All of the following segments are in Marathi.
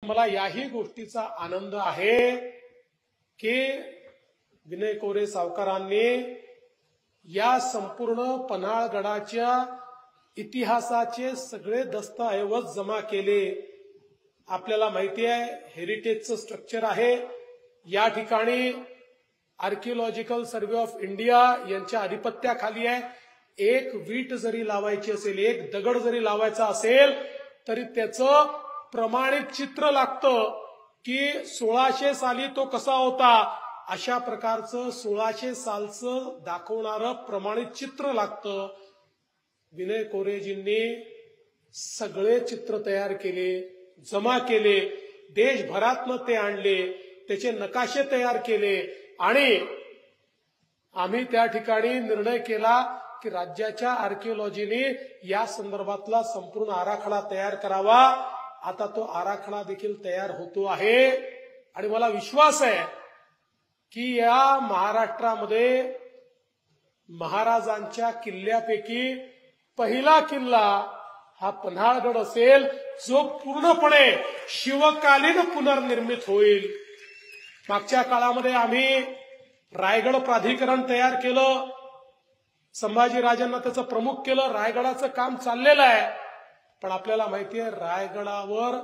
मला याही गोष्टीचा आनंद आहे की विनय कोरे सावकारांनी या संपूर्ण पन्हाळगडाच्या इतिहासाचे सगळे दस्तऐवज जमा केले। आपल्याला माहिती आहे हेरिटेजचं स्ट्रक्चर आहे। या ठिकाणी आर्किओलॉजिकल सर्व्हे ऑफ इंडिया यांच्या अधिपत्याखाली आहे। एक वीट जरी लावायची असेल, एक दगड जरी लावायचा असेल तरी त्याचं प्रमाणित चित्र लागतं की 1600 साली तो कसा होता, अशा प्रकारचं 1600 सालचं दाखवणारं प्रमाणित चित्र लागतं। विनय कोरेजींनी सगळे चित्र तयार केले, जमा केले, देशभरातनं ते आणले, त्याचे नकाशे तयार केले आणि आम्ही त्या ठिकाणी निर्णय केला की राज्याच्या आर्किओलॉजीने या संदर्भातला संपूर्ण आराखडा तयार करावा। आता तो आराखडा देखील तयार होतो आहे आणि मला विश्वास आहे की या महाराष्ट्रामध्ये महाराजांच्या किल्ल्यापैकी पहिला किल्ला हा पन्हाळगड असेल, जो पूर्णपणे शिवकालीन पुनर्निर्मित होईल। मागच्या काळामध्ये आम्ही रायगड प्राधिकरण तयार केलं, संभाजीराजांना त्याचं प्रमुख केलं, रायगडाचं काम चाललेलं आहे। पण आपल्याला माहिती आहे रायगडावर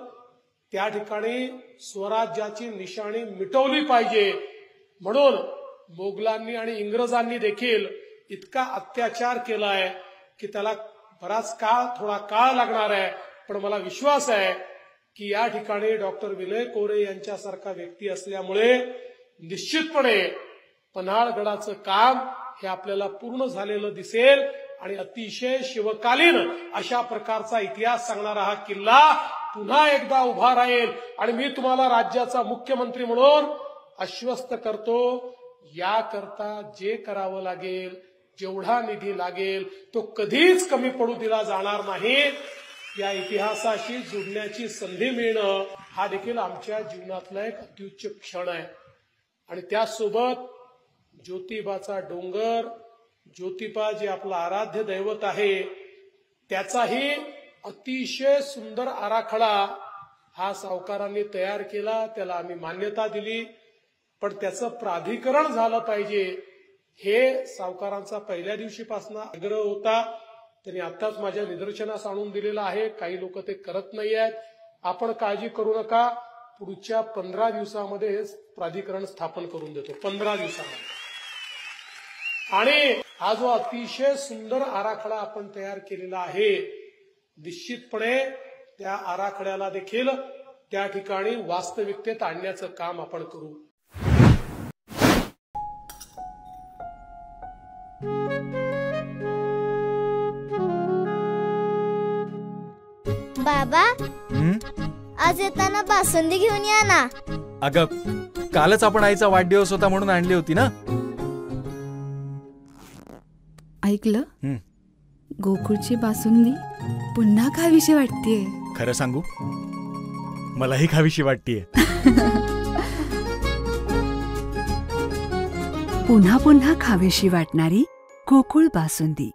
त्या ठिकाणी स्वराज्याची निशाणी मिटवली पाहिजे, म्हणून मोगलांनी आणि इंग्रजांनी देखील इतका अत्याचार केलाय की त्याला बराच काळ, थोडा काळ लागणार आहे। पण मला विश्वास आहे की या ठिकाणी डॉक्टर विनय कोरे यांच्यासारखा व्यक्ती असल्यामुळे निश्चितपणे पन्हाळगडाचं काम हे आपल्याला पूर्ण झालेलं दिसेल आणि अतिशय शिवकालीन अशा प्रकारचा इतिहास सांगणारा हा किल्ला पुन्हा एकदा उभा राहील। आणि मी तुम्हाला राज्याचा मुख्यमंत्री म्हणून आश्वस्त करतो, याकरता जे करावं लागेल, जेवढा निधी लागेल तो कधीच कमी पडू दिला जाणार नाही। या इतिहासाशी जुडण्याची संधी मिळणं हा देखील आमच्या जीवनातला एक अत्युच्च क्षण आहे। आणि त्यासोबत ज्योतिबाचा डोंगर, ज्योतिबा जे आपलं आराध्य दैवत आहे, त्याचाही अतिशय सुंदर आराखडा हा सावकारांनी तयार केला, त्याला आम्ही मान्यता दिली। पण त्याचं प्राधिकरण झालं पाहिजे हे सावकारांचा पहिल्या दिवशीपासून आग्रह होता। त्यांनी आताच माझ्या निदर्शनास आणून दिलेलं आहे। काही लोक ते करत नाही आहेत। आपण काळजी करू नका, पुढच्या 15 दिवसामध्ये हे प्राधिकरण स्थापन करून देतो, 15 दिवसामध्ये। आणि हा जो अतिशय सुंदर आराखडा आपण तयार केलेला आहे, निश्चितपणे त्या आराखड्याला देखील त्या ठिकाणी वास्तविकतेत आणण्याचं काम आपण करू। बाबा, आज येताना बासुंदी घेऊन या ना। अगं, कालच आपण आईचा वाढदिवस होता म्हणून आणली होती ना। ऐकलं, गोकुळची बासुंदी पुन्हा खावीशी वाटतेय। खरं सांगू, मलाही खावीशी वाटतेय। पुन्हा पुन्हा खावीशी वाटणारी गोकुळ बासुंदी।